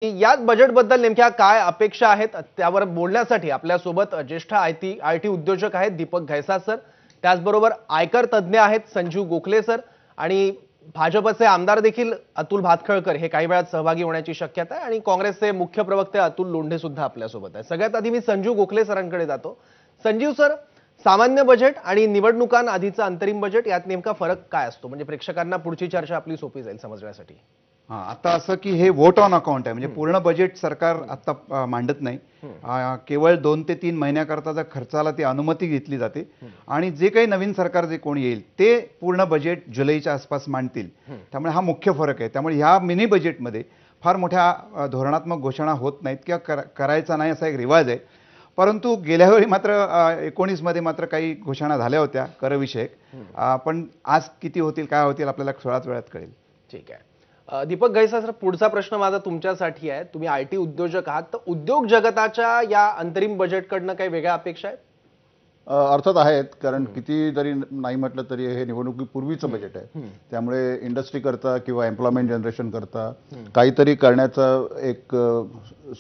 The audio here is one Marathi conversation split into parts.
याच बजेटबद्दल नेमक्या काय अपेक्षा आहेत त्यावर बोलण्यासाठी आपल्यासोबत ज्येष्ठ आयटी उद्योजक आहेत दीपक घैसा सर, त्याचबरोबर आयकर तज्ञ आहेत संजीव गोखले सर आणि भाजपचे आमदार देखील अतुल भातखळकर हे काही वेळात सहभागी होण्याची शक्यता आहे आणि काँग्रेसचे मुख्य प्रवक्ते अतुल लोंढे सुद्धा आपल्यासोबत आहे। सगळ्यात आधी मी संजीव गोखले सरांकडे जातो। संजीव सर, सामान्य बजेट आणि निवडणुकांआधीचं अंतरिम बजेट यात नेमका फरक काय असतो? म्हणजे प्रेक्षकांना पुढची चर्चा आपली सोपी जाईल समजण्यासाठी। हां, आता असं की हे वोट ऑन अकाउंट आहे, म्हणजे पूर्ण बजेट सरकार आता मांडत नाही। केवळ 2 ते 3 महिन्याकरता खर्चाला ती अनुमती घेतली जाते आणि जे काही नवीन सरकार जे कोणी येईल ते पूर्ण बजेट जुलैच्या आसपास मांडतील। त्यामुळे हा मुख्य फरक आहे। त्यामुळे ह्या मिनी बजेटमध्ये फार मोठ्या धोरणात्मक घोषणा होत नाहीत किंवा करायचा नाही असा एक रिवाज आहे। परंतु गेल्या वेळी मात्र 19 मध्ये मात्र काही घोषणा झाल्या होत्या करविषयक, पण आज किती होतील काय होतील आपल्याला थोड्याच वेळात कळेल। ठीक आहे। दीपक घैसा सर, पुढचा प्रश्न माझा तुमच्यासाठी आहे। तुम्ही आयटी उद्योजक आहात, तर उद्योग जगताच्या या अंतरिम बजेटकडनं काही वेगळ्या अपेक्षा आहेत? अर्थात आहेत, कारण किती जरी नाही म्हटलं तरी हे निवडणुकीपूर्वीचं बजेट आहे। त्यामुळे इंडस्ट्री करता किंवा एम्प्लॉयमेंट जनरेशन करता काहीतरी करण्याचं एक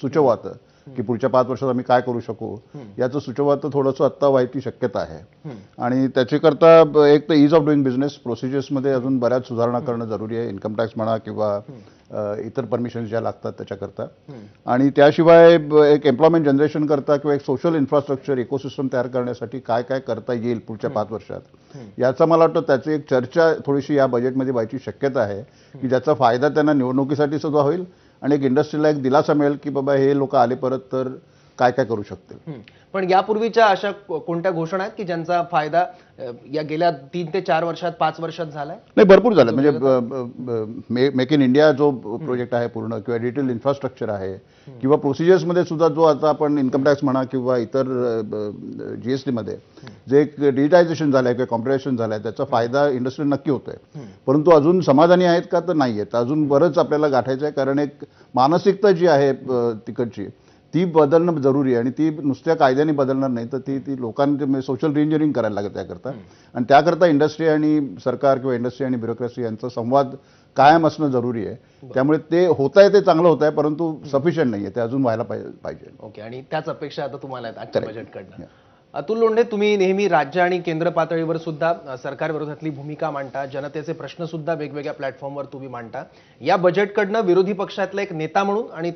सुचवातं की पुढच्या 5 वर्षात आम्ही काय करू शकू याचं सुचवातं थोडंसं आत्ता व्हायची शक्यता आहे। आणि त्याच्याकरता एक तर ईज ऑफ डुईंग बिझनेस प्रोसिजर्समध्ये अजून बऱ्याच सुधारणा करणं जरुरी आहे, इन्कम टॅक्स म्हणा किंवा इतर परमिशन्स ज्या लागतात त्याच्याकरता। आणि त्याशिवाय एक एम्प्लॉयमेंट जनरेशन करता किंवा एक सोशल इन्फ्रास्ट्रक्चर इकोसिस्टम तयार करण्यासाठी काय काय करता येईल पुढच्या 5 वर्षात याचा मला वाटतं त्याची एक चर्चा थोडीशी या बजेटमध्ये व्हायची शक्यता आहे की ज्याचा फायदा त्यांना निवडणुकीसाठी सुद्धा होईल आणि एक इंडस्ट्रीला एक दिलासा मिळेल की बाबा हे लोक आले परत तर काय काय करू शकतील। पण यापूर्वीच्या अशा कोणत्या घोषणा आहेत की ज्यांचा फायदा या गेल्या 3 ते 4 वर्षात 5 वर्षात झालाय? नाही, भरपूर झालं। म्हणजे मेक इन इंडिया जो प्रोजेक्ट आहे पूर्ण किंवा डिजिटल इन्फ्रास्ट्रक्चर आहे किंवा प्रोसिजर्समध्ये सुद्धा जो आता आपण इन्कम टॅक्स म्हणा किंवा इतर जीएसटी मध्ये जे एक डिजिटायझेशन झालंय किंवा कॉम्प्युटरायझेशन झालंय त्याचा फायदा इंडस्ट्री नक्की होतोय। परंतु अजून समाधानी आहेत का तर नाही आहेत, अजून बरंच आपल्याला गाठायचं आहे। कारण एक मानसिकता जी आहे तिकडची ती बदलणं जरुरी आहे आणि ती नुसत्या कायद्याने बदलणार नाही, तर ती लोकांनी सोशल रिइंजिनिअरिंग करायला लागेल त्याकरता। आणि त्याकरता इंडस्ट्री आणि सरकार किंवा इंडस्ट्री आणि ब्युरोक्रेसी यांचा संवाद कायम असणं जरुरी आहे। त्यामुळे ते होत आहे ते चांगलं होत आहे, परंतु सफिशियंट नाही आहे, ते अजून व्हायला पाहिजे। ओके, आणि त्याच अपेक्षा आता तुम्हाला आहेत आजच्या बजेटकडनं। अतुल लोंढे, तुम्ही नेहमी राज्य आणि केंद्र पातळीवर सुद्धा सरकार विरोधातली भूमिका मांडता, जनतेचे प्रश्न सुद्धा वेगवेगळ्या प्लॅटफॉर्मवर तुम्ही मांडता। या बजेटकडनं विरोधी पक्षातला एक नेता म्हणून आणि